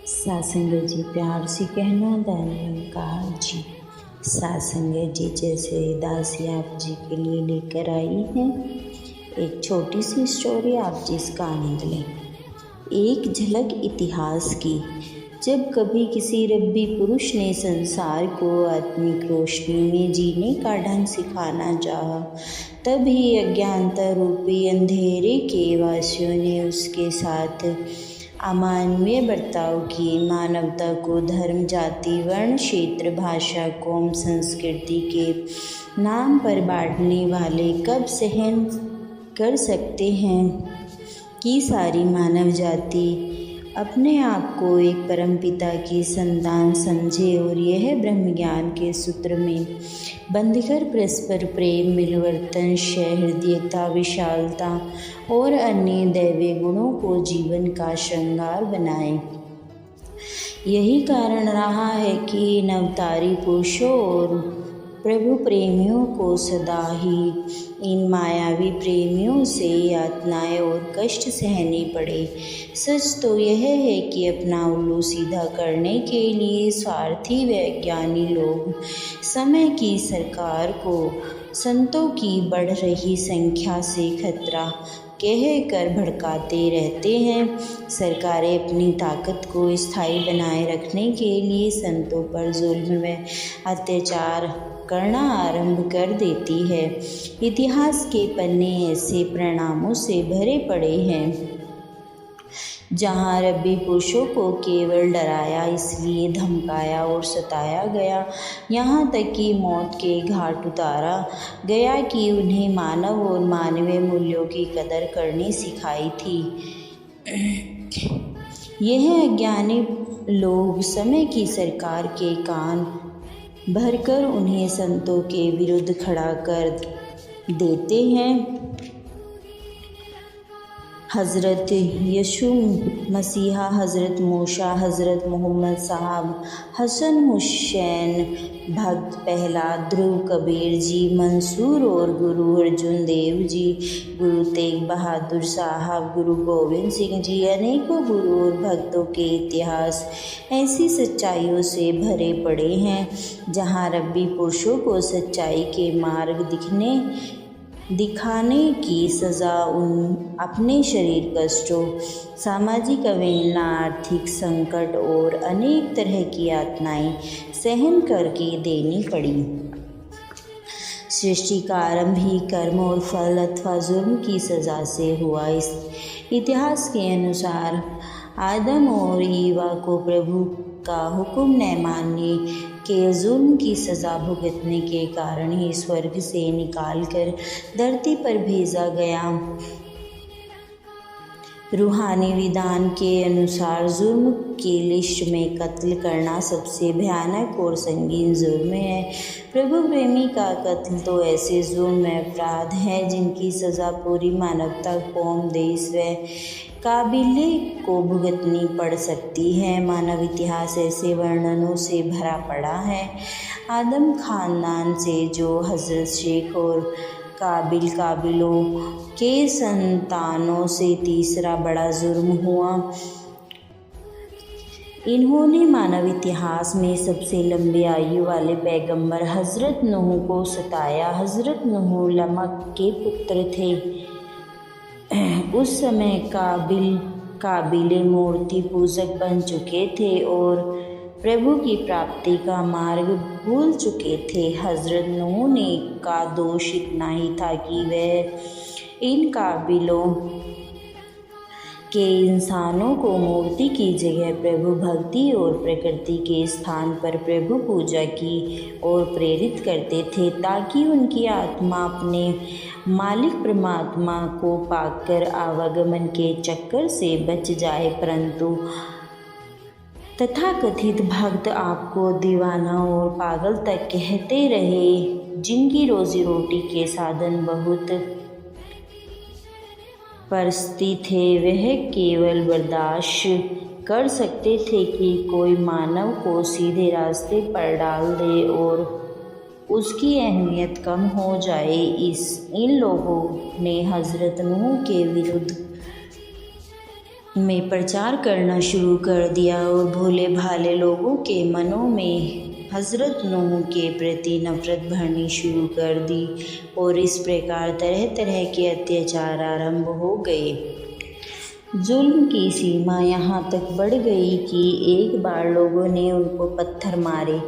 सासंगत जी प्यार से कहना धन्यकार जी। सासंगत जी जैसे दासी आप जी के लिए लेकर आई हैं एक छोटी सी स्टोरी, आप जी इसका आनंद लें। एक झलक इतिहास की। जब कभी किसी रब्बी पुरुष ने संसार को आत्मिक रोशनी में जीने का ढंग सिखाना चाहा, तभी अज्ञानता रूपी अंधेरे के वासियों ने उसके साथ अमानवीय बर्ताव किए। मानवता को धर्म, जाति, वर्ण, क्षेत्र, भाषा, कौम, संस्कृति के नाम पर बांटने वाले कब सहन कर सकते हैं कि सारी मानव जाति अपने आप को एक परमपिता की संतान समझे और यह ब्रह्म ज्ञान के सूत्र में बंधकर परस्पर प्रेम, मिलवर्तन, सहृदयता, विशालता और अन्य दैवीय गुणों को जीवन का श्रृंगार बनाए। यही कारण रहा है कि नवतारी पुरुषों और प्रभु प्रेमियों को सदा ही इन मायावी प्रेमियों से यातनाएं और कष्ट सहने पड़े। सच तो यह है कि अपना उल्लू सीधा करने के लिए स्वार्थी व अज्ञानी लोग समय की सरकार को संतों की बढ़ रही संख्या से खतरा कह कर भड़काते रहते हैं। सरकारें अपनी ताकत को स्थायी बनाए रखने के लिए संतों पर जुल्म व अत्याचार करना आरंभ कर देती है। इतिहास के पन्ने ऐसे परिणामों से भरे पड़े हैं जहाँ रब्बी पुरुषों को केवल डराया, इसलिए धमकाया और सताया गया, यहाँ तक कि मौत के घाट उतारा गया कि उन्हें मानव और मानवीय मूल्यों की कदर करनी सिखाई थी। यह अज्ञानी लोग समय की सरकार के कान भरकर उन्हें संतों के विरुद्ध खड़ा कर देते हैं। हज़रत यीशु मसीहा, हज़रत मूसा, हज़रत मोहम्मद साहब, हसन हुसैन भक्त प्रहलाद, ध्रुव कबीर जी, मंसूर और गुरु अर्जुन देव जी, गुरु तेग बहादुर साहब, गुरु गोविंद सिंह जी, अनेकों गुरु और भक्तों के इतिहास ऐसी सच्चाइयों से भरे पड़े हैं जहाँ रब्बी पुरुषों को सच्चाई के मार्ग दिखाने की सज़ा उन अपने शरीर कष्टों, सामाजिक अवहेलना, आर्थिक संकट और अनेक तरह की यातनाएं सहन करके देनी पड़ी। सृष्टि का आरंभ ही कर्म और फल अथवा जुर्म की सज़ा से हुआ। इस इतिहास के अनुसार आदम और ईवा को प्रभु का हुक्म न मानने के जुर्म की सज़ा भुगतने के कारण ही स्वर्ग से निकालकर धरती पर भेजा गया। रूहानी विधान के अनुसार जुर्म की लिस्ट में कत्ल करना सबसे भयानक और संगीन जुर्म है। प्रभु प्रेमी का कत्ल तो ऐसे जुर्म अपराध है जिनकी सज़ा पूरी मानवता, कौम, देश व काबिले को भुगतनी पड़ सकती है। मानव इतिहास ऐसे वर्णनों से भरा पड़ा है। आदम खानदान से जो हज़रत शेख और काबिलों के संतानों से तीसरा बड़ा जुर्म हुआ। इन्होंने मानव इतिहास में सबसे लंबी आयु वाले पैगंबर हज़रत नूह को सताया। हज़रत नूह लमक के पुत्र थे। उस समय काबिले मूर्ति पूजक बन चुके थे और प्रभु की प्राप्ति का मार्ग भूल चुके थे। हज़रत नूह ने का दोष इतना ही था कि वह इन काबिलों के इंसानों को मूर्ति की जगह प्रभु भक्ति और प्रकृति के स्थान पर प्रभु पूजा की ओर प्रेरित करते थे, ताकि उनकी आत्मा अपने मालिक परमात्मा को पाकर आवागमन के चक्कर से बच जाए। परंतु तथाकथित भक्त आपको दीवाना और पागल तक कहते रहे, जिनकी रोजी रोटी के साधन बहुत परस्ती थे। वह केवल बर्दाश्त कर सकते थे कि कोई मानव को सीधे रास्ते पर डाल दे और उसकी अहमियत कम हो जाए। इन लोगों ने हज़रत नूह के विरुद्ध में प्रचार करना शुरू कर दिया और भोले भाले लोगों के मनों में हज़रत नूह के प्रति नफ़रत भरनी शुरू कर दी और इस प्रकार तरह तरह के अत्याचार आरंभ हो गए। जुल्म की सीमा यहाँ तक बढ़ गई कि एक बार लोगों ने उनको पत्थर मारे।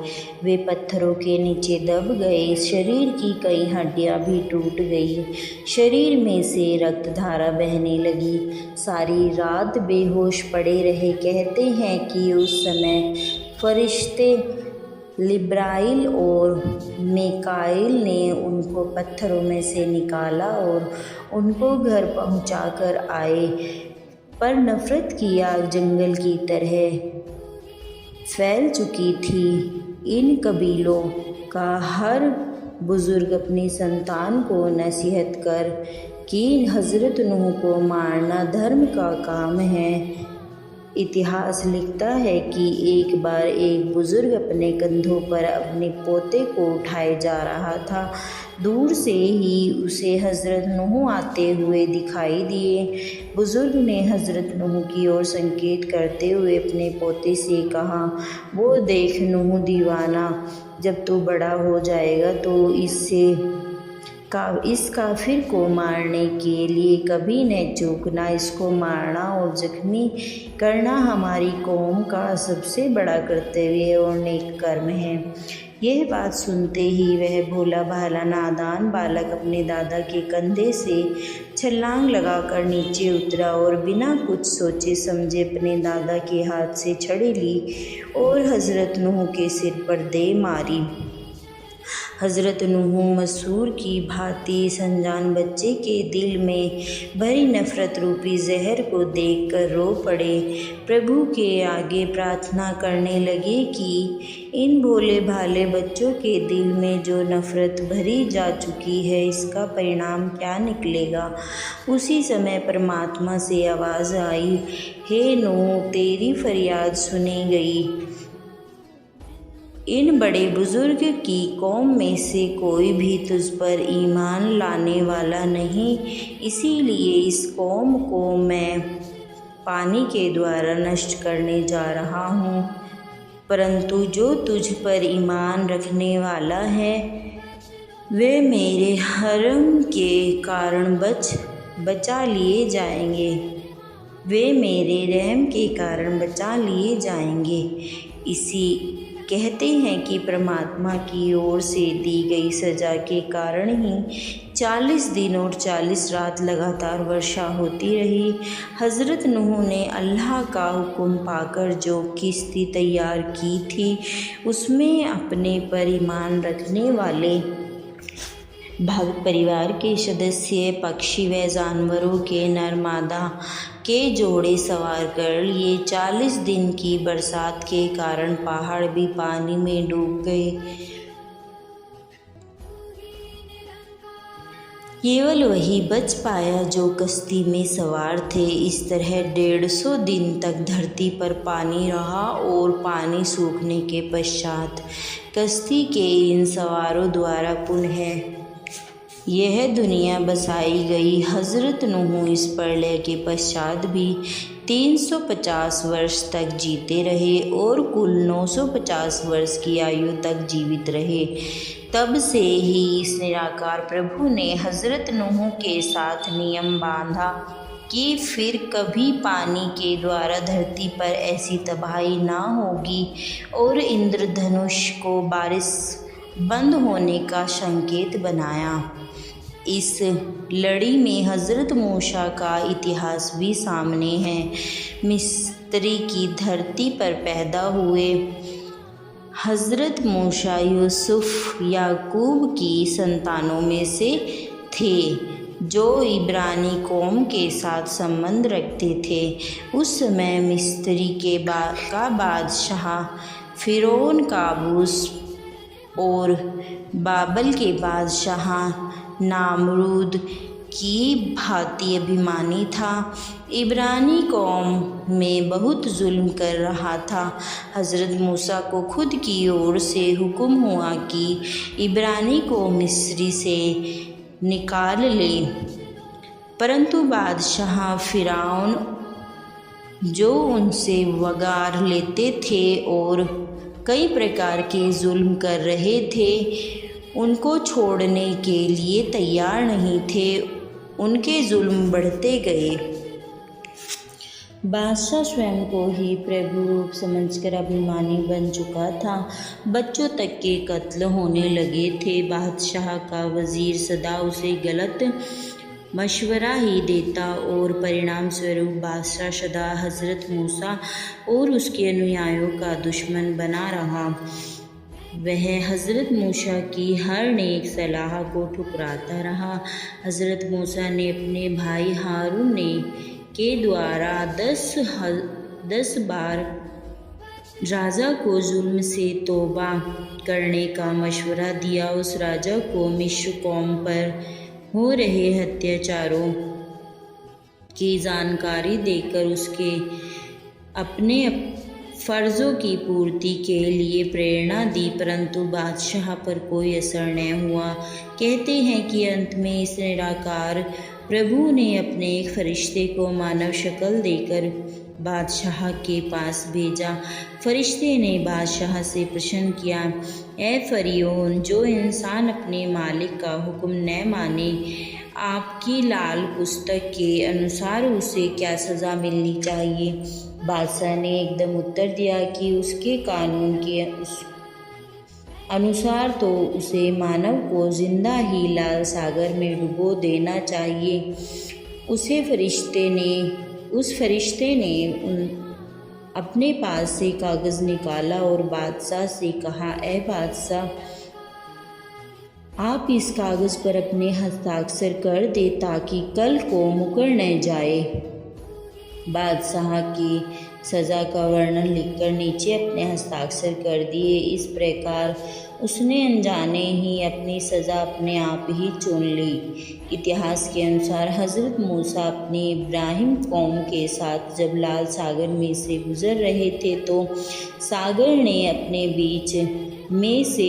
वे पत्थरों के नीचे दब गए। शरीर की कई हड्डियाँ भी टूट गई। शरीर में से रक्तधारा बहने लगी। सारी रात बेहोश पड़े रहे। कहते हैं कि उस समय फरिश्ते लिब्राइल और मेकाइल ने उनको पत्थरों में से निकाला और उनको घर पहुँचाकर आए। पर नफ़रत की आग जंगल की तरह फैल चुकी थी। इन कबीलों का हर बुज़ुर्ग अपनी संतान को नसीहत कर कि हज़रत नूह को मारना धर्म का काम है। इतिहास लिखता है कि एक बार एक बुज़ुर्ग अपने कंधों पर अपने पोते को उठाए जा रहा था। दूर से ही उसे हज़रत नूह आते हुए दिखाई दिए। बुज़ुर्ग ने हज़रत नूह की ओर संकेत करते हुए अपने पोते से कहा, वो देख नूह दीवाना, जब तू बड़ा हो जाएगा तो इस काफिर को मारने के लिए कभी न चूकना। इसको मारना और जख्मी करना हमारी कौम का सबसे बड़ा कर्तव्य और नेक कर्म है। यह बात सुनते ही वह भोला भाला नादान बालक अपने दादा के कंधे से छलांग लगाकर नीचे उतरा और बिना कुछ सोचे समझे अपने दादा के हाथ से छड़ी ली और हज़रत नूह के सिर पर दे मारी। हज़रत नूह मसूर की भांति इस अनजान बच्चे के दिल में भरी नफ़रत रूपी जहर को देखकर रो पड़े। प्रभु के आगे प्रार्थना करने लगे कि इन भोले भाले बच्चों के दिल में जो नफ़रत भरी जा चुकी है, इसका परिणाम क्या निकलेगा। उसी समय परमात्मा से आवाज़ आई, हे नूह, तेरी फरियाद सुनी गई। इन बड़े बुज़ुर्ग की कौम में से कोई भी तुझ पर ईमान लाने वाला नहीं, इसीलिए इस कौम को मैं पानी के द्वारा नष्ट करने जा रहा हूँ। परंतु जो तुझ पर ईमान रखने वाला है, वे मेरे हरम के कारण बचा लिए जाएंगे। वे मेरे रहम के कारण बचा लिए जाएंगे। इसी कहते हैं कि परमात्मा की ओर से दी गई सज़ा के कारण ही 40 दिन और 40 रात लगातार वर्षा होती रही। हज़रत नूह ने अल्लाह का हुक्म पाकर जो किश्ती तैयार की थी, उसमें अपने पर ईमान रखने वाले भक्त परिवार के सदस्य, पक्षी व जानवरों के नर मादा के जोड़े सवार कर लिए। 40 दिन की बरसात के कारण पहाड़ भी पानी में डूब गए। केवल वही बच पाया जो कश्ती में सवार थे। इस तरह 150 दिन तक धरती पर पानी रहा और पानी सूखने के पश्चात कश्ती के इन सवारों द्वारा पुनः यह दुनिया बसाई गई। हज़रत नूह इस प्रलय के पश्चात भी 350 वर्ष तक जीते रहे और कुल 950 वर्ष की आयु तक जीवित रहे। तब से ही इस निराकार प्रभु ने हज़रत नूह के साथ नियम बांधा कि फिर कभी पानी के द्वारा धरती पर ऐसी तबाही ना होगी और इंद्रधनुष को बारिश बंद होने का संकेत बनाया। इस लड़ी में हज़रत मूसा का इतिहास भी सामने है। मिस्र की धरती पर पैदा हुए हज़रत मूसा यूसुफ याकूब की संतानों में से थे, जो इब्रानी कौम के साथ संबंध रखते थे। उस समय मिस्र का बादशाह फ़िरौन काबूस और बाबल के बादशाह नामरूद की भांति अभिमानी था। इब्रानी कौम में बहुत जुल्म कर रहा था। हज़रत मूसा को खुद की ओर से हुक्म हुआ कि इब्रानी को मिस्र से निकाल ले, परंतु बादशाह फ़िरौन जो उनसे वगार लेते थे और कई प्रकार के जुल्म कर रहे थे, उनको छोड़ने के लिए तैयार नहीं थे। उनके जुल्म बढ़ते गए। बादशाह स्वयं को ही प्रभु रूप समझकर अभिमानी बन चुका था। बच्चों तक के कत्ल होने लगे थे। बादशाह का वजीर सदा उसे गलत मशवरा ही देता और परिणाम स्वरूप बादशाह सदा हज़रत मूसा और उसके अनुयायियों का दुश्मन बना रहा। वह हज़रत मूसा की हर नेक सलाह को ठुकराता रहा। हज़रत मूसा ने अपने भाई हारून के द्वारा 10 बार राजा को जुल्म से तौबा करने का मशवरा दिया। उस राजा को मिस्र कौम पर हो रहे अत्याचारों की जानकारी देकर उसके अपने फ़र्ज़ों की पूर्ति के लिए प्रेरणा दी, परंतु बादशाह पर कोई असर न हुआ। कहते हैं कि अंत में इस निराकार प्रभु ने अपने एक फरिश्ते को मानव शक्ल देकर बादशाह के पास भेजा। फरिश्ते ने बादशाह से प्रश्न किया, ए फरियोन, जो इंसान अपने मालिक का हुक्म न माने, आपकी लाल पुस्तक के अनुसार उसे क्या सज़ा मिलनी चाहिए? बादशाह ने एकदम उत्तर दिया कि उसके कानून के अनुसार तो उसे मानव को जिंदा ही लाल सागर में डुबो देना चाहिए। उस फरिश्ते ने अपने पास से कागज़ निकाला और बादशाह से कहा, ए बादशाह, आप इस कागज़ पर अपने हस्ताक्षर कर दे ताकि कल को मुकर न जाए। बादशाह की सज़ा का वर्णन लिखकर नीचे अपने हस्ताक्षर कर दिए। इस प्रकार उसने अनजाने ही अपनी सज़ा अपने आप ही चुन ली। इतिहास के अनुसार हज़रत मूसा अपनी इब्राहिम कौम के साथ जब लाल सागर में से गुज़र रहे थे तो सागर ने अपने बीच में से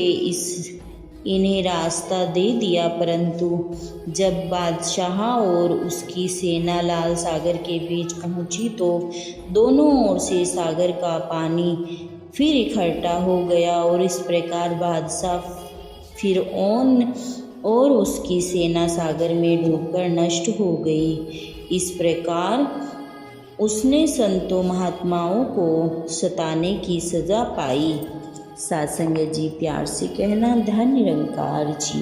इन्हें रास्ता दे दिया, परंतु जब बादशाह और उसकी सेना लाल सागर के बीच पहुंची तो दोनों ओर से सागर का पानी फिर इकट्ठा हो गया और इस प्रकार बादशाह फिरऔन और उसकी सेना सागर में डूबकर नष्ट हो गई। इस प्रकार उसने संतों महात्माओं को सताने की सज़ा पाई। सत्संग जी, प्यार से कहना, धन्य निरंकार जी।